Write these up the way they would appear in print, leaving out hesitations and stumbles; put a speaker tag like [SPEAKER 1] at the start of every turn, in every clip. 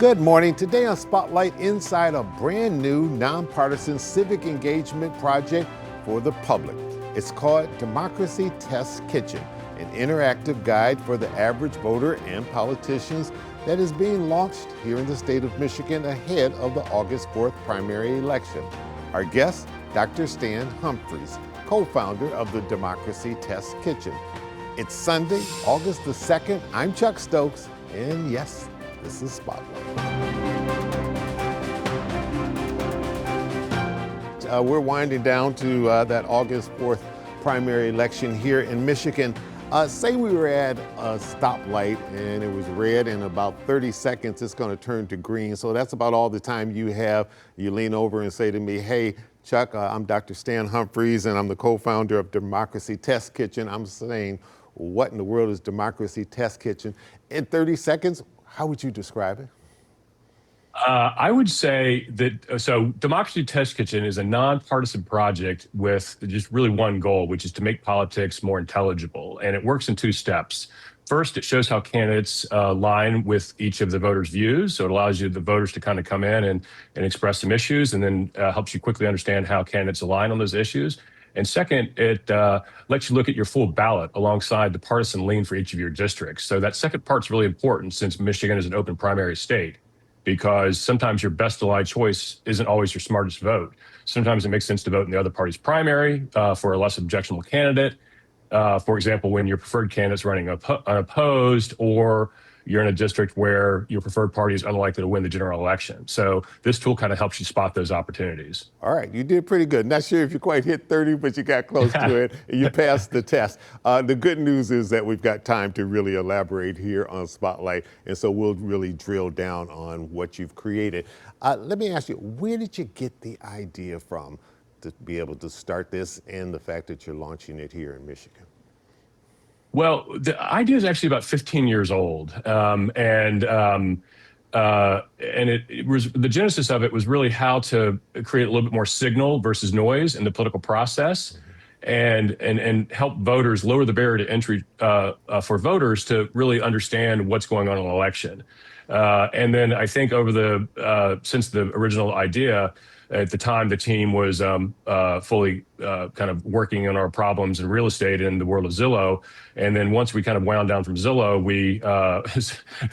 [SPEAKER 1] Good morning. Today on Spotlight, inside a brand new nonpartisan civic engagement project for the public. It's called Democracy Test Kitchen, an interactive guide for the average voter and politicians that is being launched here in the state of Michigan ahead of the August 4th primary election. Our guest, Dr. Stan Humphreys, co-founder of the Democracy Test Kitchen. It's Sunday, August the 2nd. I'm Chuck Stokes, and yes, this is Spotlight. We're winding down to that August 4th primary election here in Michigan. Say we were at a stoplight and it was red, in about 30 seconds it's going to turn to green. So that's about all the time you have. You lean over and say to me, hey, Chuck, I'm Dr. Stan Humphreys and I'm the co-founder of Democracy Test Kitchen. I'm saying, what in the world is Democracy Test Kitchen? In 30 seconds, how would you describe it?
[SPEAKER 2] I would say that, so Democracy Test Kitchen is a nonpartisan project with just really one goal, which is to make politics more intelligible. And it works in two steps. First, it shows how candidates align with each of the voters' views. So it allows the voters to kind of come in and express some issues, and then helps you quickly understand how candidates align on those issues. And second, it lets you look at your full ballot alongside the partisan lean for each of your districts. So that second part's really important since Michigan is an open primary state, because sometimes your best allied choice isn't always your smartest vote. Sometimes it makes sense to vote in the other party's primary for a less objectionable candidate. For example, when your preferred candidate's running unopposed, or you're in a district where your preferred party is unlikely to win the general election. So this tool kind of helps you spot those opportunities.
[SPEAKER 1] All right, you did pretty good. Not sure if you quite hit 30, but you got close to it. And you passed the test. The good news is that we've got time to really elaborate here on Spotlight, and so we'll really drill down on what you've created. Let me ask you, where did you get the idea from to be able to start this, and the fact that you're launching it here in Michigan?
[SPEAKER 2] Well, the idea is actually about 15 years old, and it was, the genesis of it was really how to create a little bit more signal versus noise in the political process, and help voters lower the barrier to entry for voters to really understand what's going on in an election. And then I think over since the original idea. At the time, the team was fully kind of working on our problems in real estate in the world of Zillow. And then once we kind of wound down from Zillow,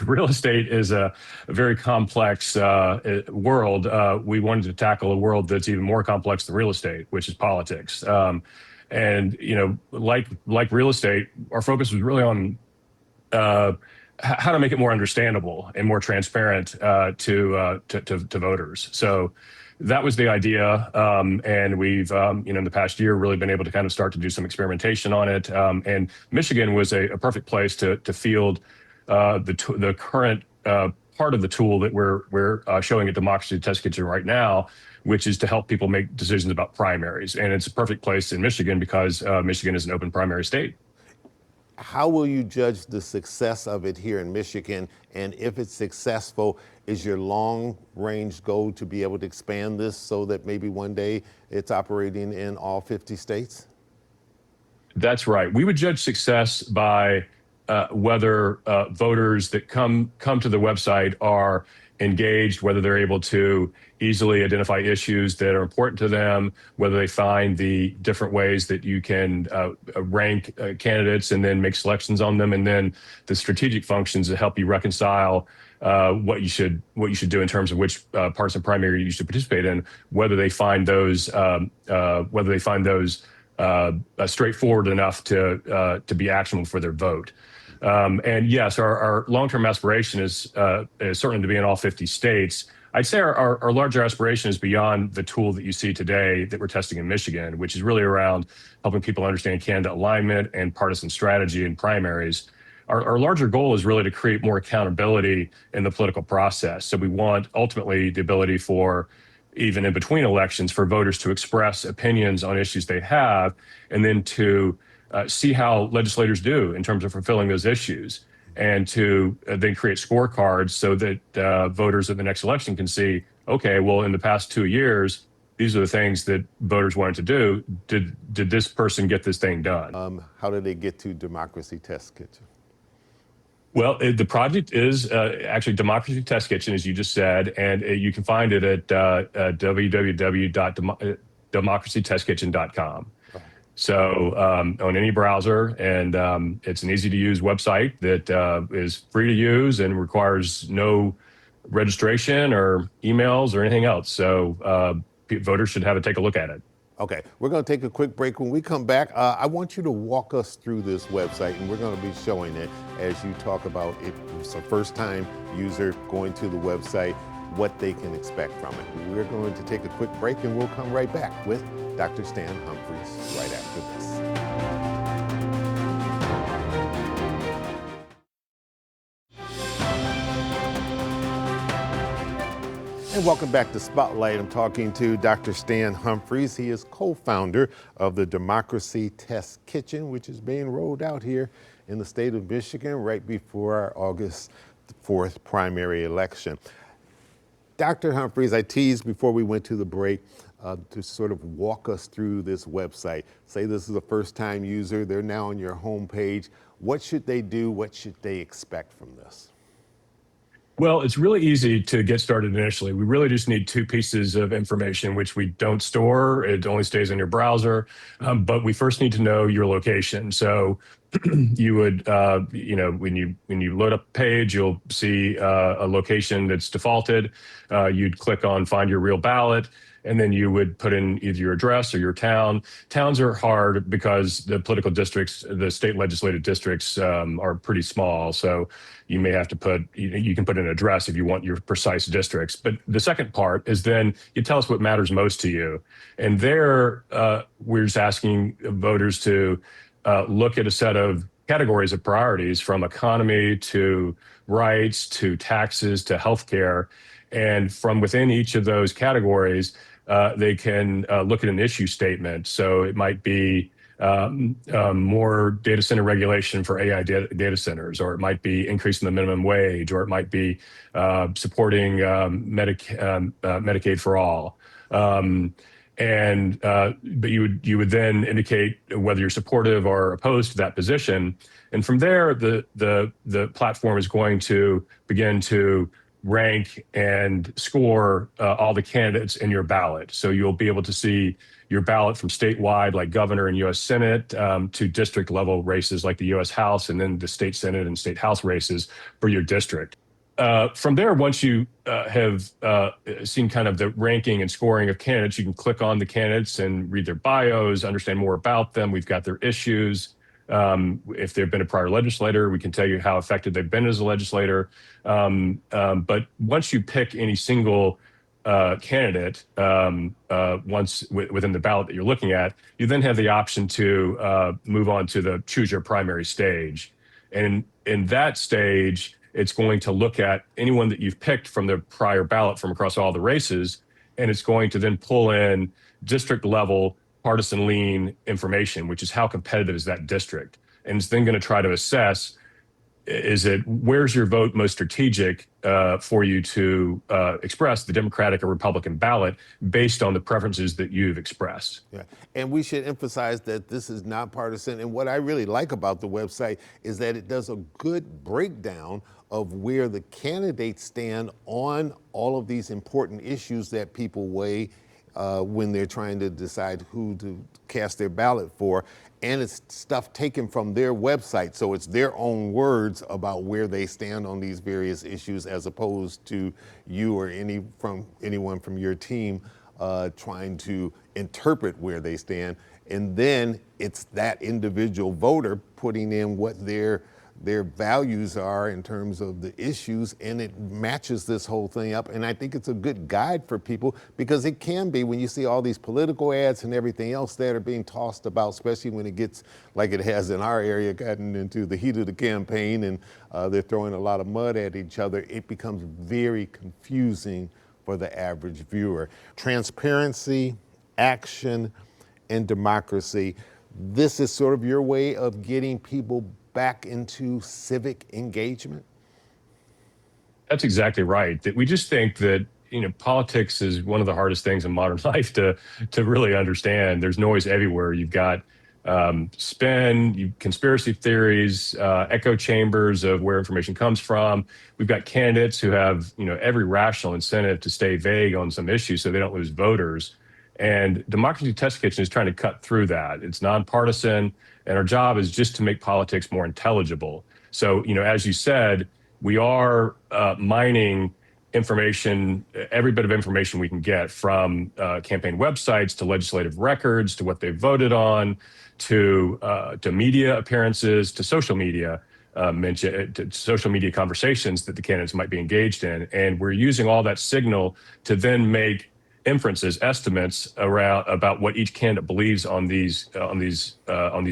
[SPEAKER 2] real estate is a very complex world. We wanted to tackle a world that's even more complex than real estate, which is politics. And, you know, like real estate, our focus was really on how to make it more understandable and more transparent to voters. So that was the idea, and we've, in the past year, really been able to kind of start to do some experimentation on it. And Michigan was a perfect place to field the current part of the tool that we're showing at Democracy Test Kitchen right now, which is to help people make decisions about primaries. And it's a perfect place in Michigan because Michigan is an open primary state.
[SPEAKER 1] How will you judge the success of it here in Michigan? And if it's successful, is your long-range goal to be able to expand this so that maybe one day it's operating in all 50 states?
[SPEAKER 2] That's right. We would judge success by whether voters that come to the website are engaged, whether they're able to easily identify issues that are important to them, whether they find the different ways that you can rank candidates and then make selections on them, and then the strategic functions that help you reconcile what you should do in terms of which partisan primary you should participate in, whether they find those straightforward enough to be actionable for their vote. And yes, our long-term aspiration is certainly to be in all 50 states. I'd say our larger aspiration is beyond the tool that you see today that we're testing in Michigan, which is really around helping people understand candidate alignment and partisan strategy in primaries. Our larger goal is really to create more accountability in the political process. So we want ultimately the ability for, even in between elections, for voters to express opinions on issues they have, and then to see how legislators do in terms of fulfilling those issues, and to then create scorecards so that voters at the next election can see, okay, well, in the past 2 years, these are the things that voters wanted to do. Did this person get this thing done?
[SPEAKER 1] How did they get to Democracy Test Kitchen?
[SPEAKER 2] Well, the project is actually Democracy Test Kitchen, as you just said, and you can find it at www.democracytestkitchen.com. So on any browser, and it's an easy to use website that is free to use and requires no registration or emails or anything else. So voters should have a take a look at it.
[SPEAKER 1] Okay, we're going to take a quick break. When we come back, I want you to walk us through this website, and we're going to be showing it as you talk about if it's a first-time user going to the website, what they can expect from it. We're going to take a quick break, and we'll come right back with Dr. Stan Humphries right after this. And welcome back to Spotlight. I'm talking to Dr. Stan Humphries. He is co-founder of the Democracy Test Kitchen, which is being rolled out here in the state of Michigan right before our August 4th primary election. Dr. Humphries, I teased before we went to the break to sort of walk us through this website. Say this is a first-time user, they're now on your homepage. What should they do? What should they expect from this?
[SPEAKER 2] Well, it's really easy to get started initially. We really just need two pieces of information, which we don't store. It only stays in your browser. But we first need to know your location. So you would, when you load up a page, you'll see a location that's defaulted. You'd click on Find Your Real Ballot, and then you would put in either your address or your town. Towns are hard because the political districts, the state legislative districts are pretty small. So you may have to put, you can put an address if you want your precise districts. But the second part is then you tell us what matters most to you. And there, we're just asking voters to look at a set of categories of priorities, from economy to rights to taxes to healthcare. And from within each of those categories, they can look at an issue statement. So it might be more data center regulation for AI data centers, or it might be increasing the minimum wage, or it might be supporting Medicaid for all. But you would then indicate whether you're supportive or opposed to that position, and from there, the platform is going to begin to rank and score all the candidates in your ballot. So you'll be able to see your ballot from statewide, like governor and U.S. Senate, to district level races like the U.S. House, and then the state Senate and state House races for your district. From there, once you have seen kind of the ranking and scoring of candidates, you can click on the candidates and read their bios, understand more about them. We've got their issues. If they've been a prior legislator, we can tell you how effective they've been as a legislator. But once you pick any single candidate, once within the ballot that you're looking at, you then have the option to move on to the choose your primary stage. And in that stage, it's going to look at anyone that you've picked from the prior ballot from across all the races, and it's going to then pull in district level partisan lean information, which is how competitive is that district. And it's then going to try to assess, where's your vote most strategic for you to express the Democratic or Republican ballot based on the preferences that you've expressed.
[SPEAKER 1] Yeah, and we should emphasize that this is nonpartisan. And what I really like about the website is that it does a good breakdown of where the candidates stand on all of these important issues that people weigh when they're trying to decide who to cast their ballot for. And it's stuff taken from their website. So it's their own words about where they stand on these various issues, as opposed to you or anyone from your team trying to interpret where they stand. And then it's that individual voter putting in what their values are in terms of the issues, and it matches this whole thing up. And I think it's a good guide for people, because it can be, when you see all these political ads and everything else that are being tossed about, especially when it gets like it has in our area, gotten into the heat of the campaign, and they're throwing a lot of mud at each other, it becomes very confusing for the average viewer. Transparency, action, and democracy. This is sort of your way of getting people back into civic engagement?
[SPEAKER 2] That's exactly right. That we just think that politics is one of the hardest things in modern life to really understand. There's noise everywhere. You've got spin, conspiracy theories, echo chambers of where information comes from. We've got candidates who have, every rational incentive to stay vague on some issues so they don't lose voters. And Democracy Test Kitchen is trying to cut through that. It's nonpartisan, and our job is just to make politics more intelligible. So, as you said, we are mining information, every bit of information we can get, from campaign websites to legislative records to what they voted on, to media appearances, to social media to social media conversations that the candidates might be engaged in, and we're using all that signal to then make inferences, estimates about what each candidate believes on these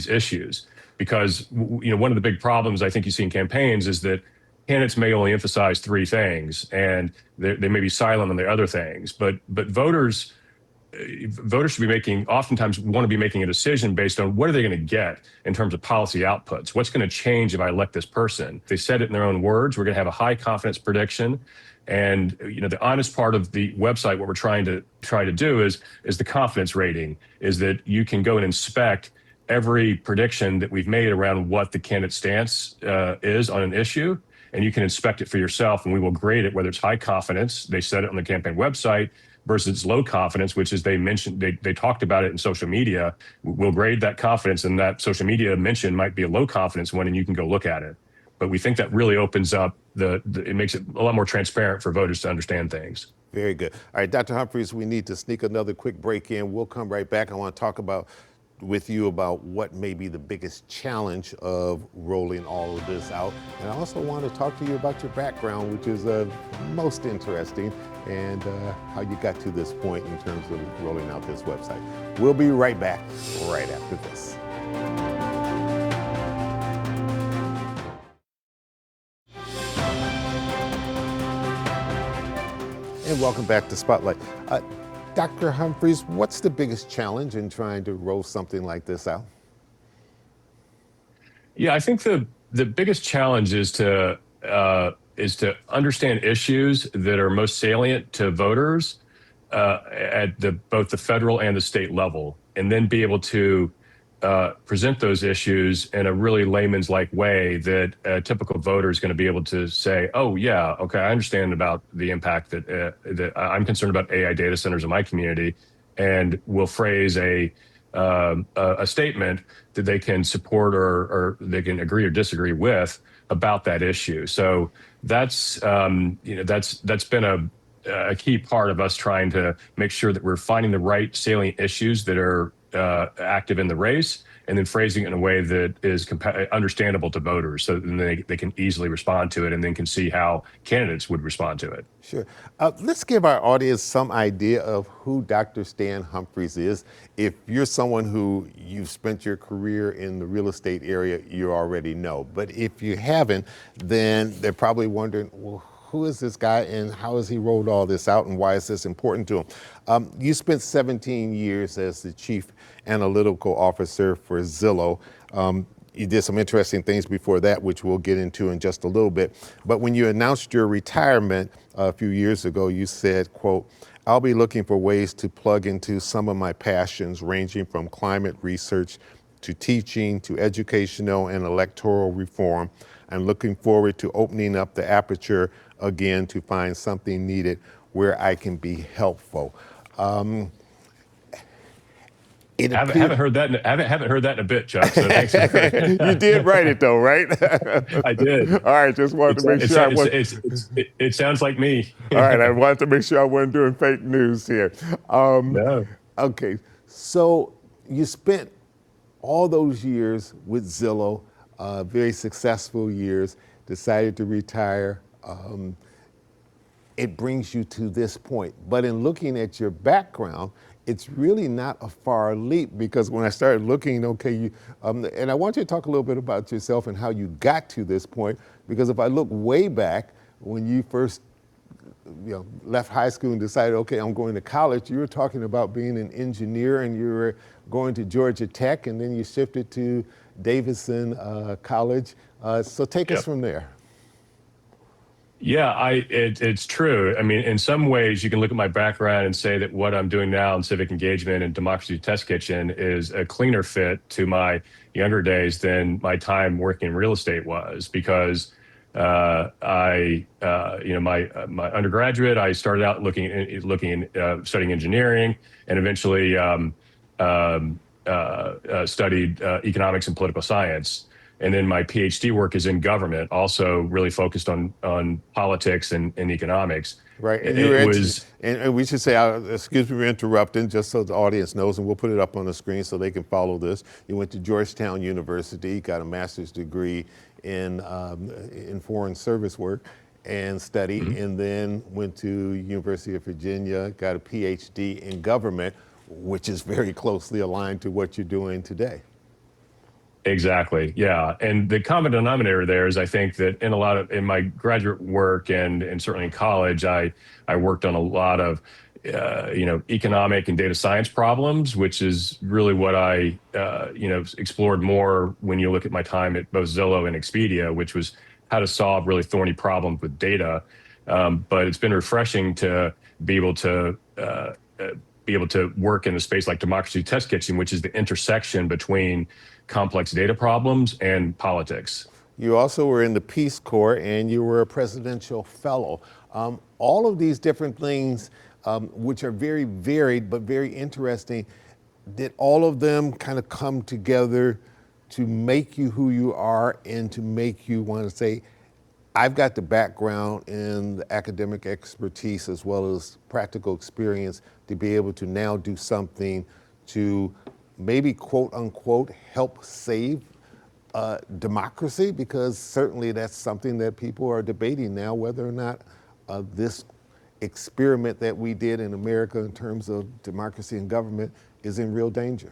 [SPEAKER 2] issues. Because one of the big problems I think you see in campaigns is that candidates may only emphasize three things, and they may be silent on the other things. But voters should be oftentimes want to be making a decision based on what are they going to get in terms of policy outputs. What's going to change if I elect this person? They said it in their own words. We're going to have a high confidence prediction. And the honest part of the website, what we're trying to do is the confidence rating, is that you can go and inspect every prediction that we've made around what the candidate stance is on an issue, and you can inspect it for yourself, and we will grade it, whether it's high confidence, they said it on the campaign website, versus low confidence, which is they talked about it in social media. We'll grade that confidence, and that social media mention might be a low confidence one, and you can go look at it. But we think that really opens up it makes it a lot more transparent for voters to understand things.
[SPEAKER 1] Very good. All right, Dr. Humphreys, we need to sneak another quick break in. We'll come right back. I want to talk with you about what may be the biggest challenge of rolling all of this out. And I also want to talk to you about your background, which is most interesting, and how you got to this point in terms of rolling out this website. We'll be right back right after this. And welcome back to Spotlight. Dr. Humphreys, what's the biggest challenge in trying to roll something like this out?
[SPEAKER 2] Yeah, I think the biggest challenge is to understand issues that are most salient to voters at both the federal and the state level, and then be able to present those issues in a really layman's-like way that a typical voter is going to be able to say, oh, yeah, okay, I understand about the impact that I'm concerned about AI data centers in my community, and will phrase a statement that they can support or they can agree or disagree with about that issue. So that's been a key part of us trying to make sure that we're finding the right salient issues that are active in the race, and then phrasing it in a way that is understandable to voters, so that they can easily respond to it, and then can see how candidates would respond to it.
[SPEAKER 1] Sure. Let's give our audience some idea of who Dr. Stan Humphreys is. If you're someone who you've spent your career in the real estate area, you already know. But if you haven't, then they're probably wondering, well, who is this guy, and how has he rolled all this out, and why is this important to him? You spent 17 years as the chief analytical officer for Zillow. You did some interesting things before that, which we'll get into in just a little bit. But when you announced your retirement a few years ago, you said, quote, "I'll be looking for ways to plug into some of my passions, ranging from climate research to teaching to educational and electoral reform. I'm looking forward to opening up the aperture again to find something needed where I can be helpful."
[SPEAKER 2] I haven't heard that in a bit, Chuck. So thanks.
[SPEAKER 1] You did write it though, right?
[SPEAKER 2] I did.
[SPEAKER 1] All right, just wanted to make sure.
[SPEAKER 2] It sounds like me.
[SPEAKER 1] All right, I wanted to make sure I wasn't doing fake news here.
[SPEAKER 2] No.
[SPEAKER 1] Okay, so you spent all those years with Zillow, very successful years, decided to retire. It brings you to this point. But in looking at your background, it's really not a far leap, because when I started looking, okay, and I want you to talk a little bit about yourself and how you got to this point, because if I look way back when you first left high school and decided, okay, I'm going to college, you were talking about being an engineer, and you were going to Georgia Tech, and then you shifted to Davidson College. So take us from there.
[SPEAKER 2] Yeah, it's true. I mean, in some ways, you can look at my background and say that what I'm doing now in civic engagement and Democracy Test Kitchen is a cleaner fit to my younger days than my time working in real estate was, because my undergraduate, I started out studying engineering, and eventually studied economics and political science. And then my PhD work is in government, also really focused on politics and economics.
[SPEAKER 1] Right, and
[SPEAKER 2] It was
[SPEAKER 1] and we should say, excuse me for interrupting, just so the audience knows, and we'll put it up on the screen so they can follow this. You went to Georgetown University, got a master's degree in foreign service work and study,
[SPEAKER 2] Mhm.
[SPEAKER 1] and then went to University of Virginia, got a PhD in government, which is very closely aligned to what you're doing today.
[SPEAKER 2] Exactly. Yeah. And the common denominator there is, I think that in my graduate work and certainly in college, I worked on a lot of, economic and data science problems, which is really what I, explored more when you look at my time at both Zillow and Expedia, which was how to solve really thorny problems with data. But it's been refreshing to be able to, be able to work in a space like Democracy Test Kitchen, which is the intersection between complex data problems and politics.
[SPEAKER 1] You also were in the Peace Corps and you were a presidential fellow. All of these different things, which are very varied but very interesting, did all of them kind of come together to make you who you are and to make you want to say, I've got the background and the academic expertise as well as practical experience to be able to now do something to maybe quote unquote help save democracy, because certainly that's something that people are debating now, whether or not this experiment that we did in America in terms of democracy and government is in real danger.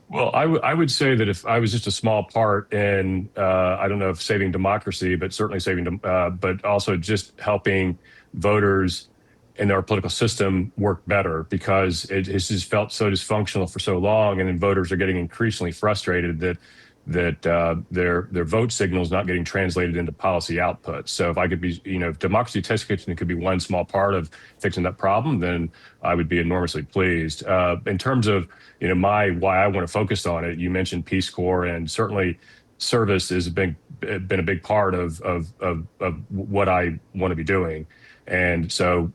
[SPEAKER 2] Well, I would say that if I was just a small part in, I don't know if saving democracy, but certainly but also just helping voters in our political system work better, because it's just felt so dysfunctional for so long, and then voters are getting increasingly frustrated that their vote signal is not getting translated into policy output. So if I could be, if Democracy Test Kitchen could be one small part of fixing that problem, then I would be enormously pleased. In terms of, why I want to focus on it, you mentioned Peace Corps, and certainly service has been a big part of what I want to be doing. And so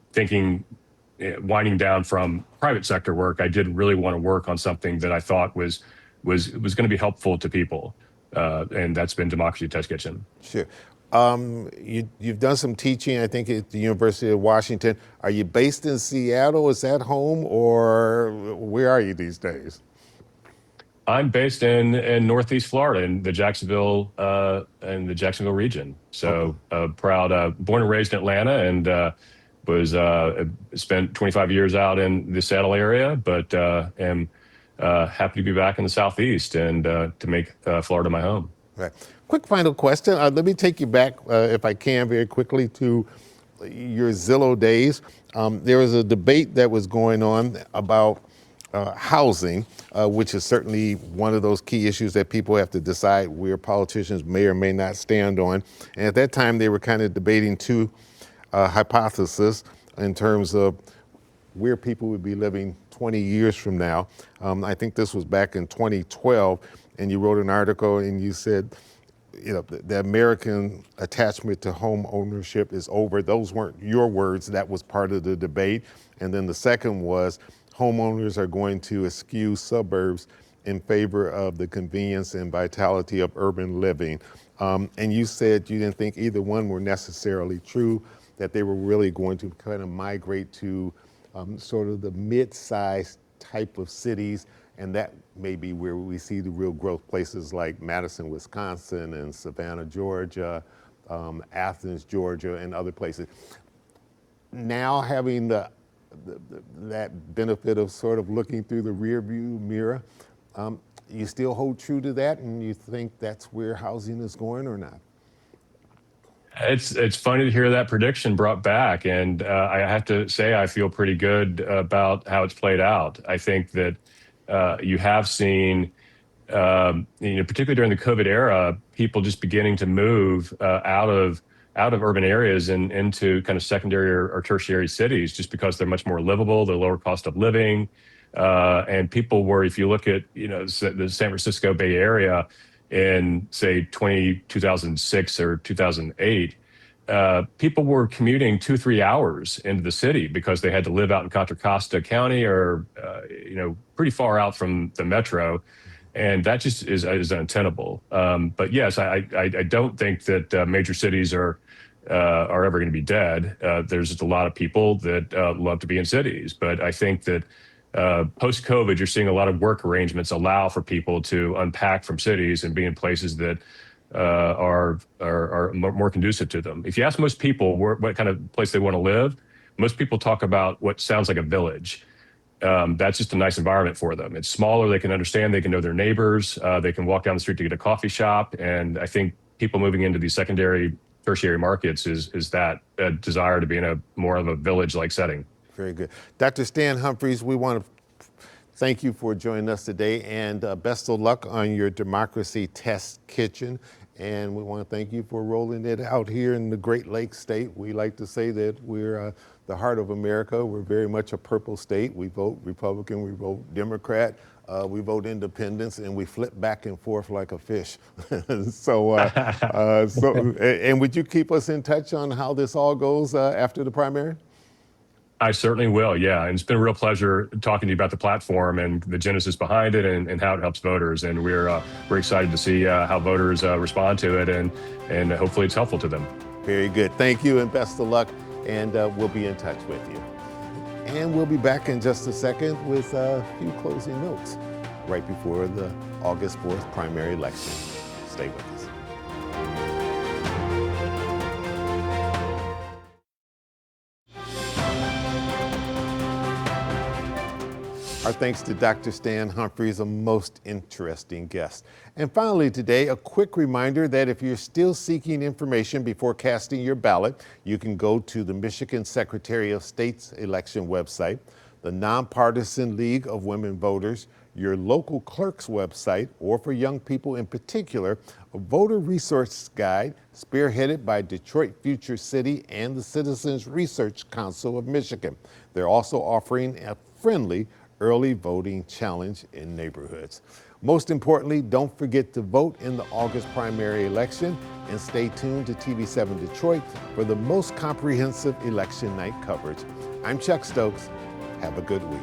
[SPEAKER 2] winding down from private sector work, I did really want to work on something that I thought was going to be helpful to people, and that's been Democracy Test Kitchen.
[SPEAKER 1] Sure. You've done some teaching, I think, at the University of Washington. Are you based in Seattle? Is that home, or where are you these days?
[SPEAKER 2] I'm based in Northeast Florida, in the Jacksonville region. So proud, born and raised in Atlanta, and was spent 25 years out in the Seattle area, but am happy to be back in the Southeast and to make Florida my home.
[SPEAKER 1] Right. Quick final question. Let me take you back, if I can, very quickly to your Zillow days. There was a debate that was going on about housing, which is certainly one of those key issues that people have to decide where politicians may or may not stand on. And at that time, they were kind of debating two hypotheses in terms of where people would be living 20 years from now. I think this was back in 2012, and you wrote an article and you said, the American attachment to home ownership is over. Those weren't your words, that was part of the debate. And then the second was homeowners are going to eschew suburbs in favor of the convenience and vitality of urban living. And you said you didn't think either one were necessarily true, that they were really going to kind of migrate to sort of the mid-sized type of cities, and that may be where we see the real growth, places like Madison, Wisconsin, and Savannah, Georgia, Athens, Georgia, and other places. Now having that benefit of sort of looking through the rearview mirror, you still hold true to that, and you think that's where housing is going, or not?
[SPEAKER 2] It's funny to hear that prediction brought back, and I have to say I feel pretty good about how it's played out. I think that you have seen, particularly during the COVID era, people just beginning to move out out of urban areas and into kind of secondary or tertiary cities, just because they're much more livable, they're lower cost of living. And people were, if you look at, the San Francisco Bay Area in, say, 2006 or 2008, people were commuting 2-3 hours into the city because they had to live out in Contra Costa County or, pretty far out from the metro. And that just is untenable. But yes, I don't think that major cities are ever going to be dead. There's just a lot of people that love to be in cities. But I think that post-COVID, you're seeing a lot of work arrangements allow for people to unpack from cities and be in places that are more conducive to them. If you ask most people what kind of place they want to live, most people talk about what sounds like a village. That's just a nice environment for them. It's smaller, they can understand, they can know their neighbors, they can walk down the street to get a coffee shop. And I think people moving into these secondary, tertiary markets is that desire to be in a more of a village-like setting.
[SPEAKER 1] Very good. Dr. Stan Humphries, we want to thank you for joining us today, and best of luck on your Democracy Test Kitchen. And we want to thank you for rolling it out here in the Great Lakes state. We like to say that we're the heart of America. We're very much a purple state. We vote Republican, we vote Democrat, we vote independents, and we flip back and forth like a fish. And would you keep us in touch on how this all goes after the primary?
[SPEAKER 2] I certainly will, yeah. And it's been a real pleasure talking to you about the platform and the genesis behind it and how it helps voters. And we're excited to see how voters respond to it, and hopefully it's helpful to them.
[SPEAKER 1] Very good. Thank you and best of luck. And we'll be in touch with you. And we'll be back in just a second with a few closing notes right before the August 4th primary election. Stay with us. Our thanks to Dr. Stan Humphries, a most interesting guest. And finally today, a quick reminder that if you're still seeking information before casting your ballot, you can go to the Michigan Secretary of State's election website, the Nonpartisan League of Women Voters, your local clerk's website, or for young people in particular, a voter resource guide spearheaded by Detroit Future City and the Citizens Research Council of Michigan. They're also offering a friendly early voting challenge in neighborhoods. Most importantly, don't forget to vote in the August primary election, and stay tuned to TV7 Detroit for the most comprehensive election night coverage. I'm Chuck Stokes. Have a good week.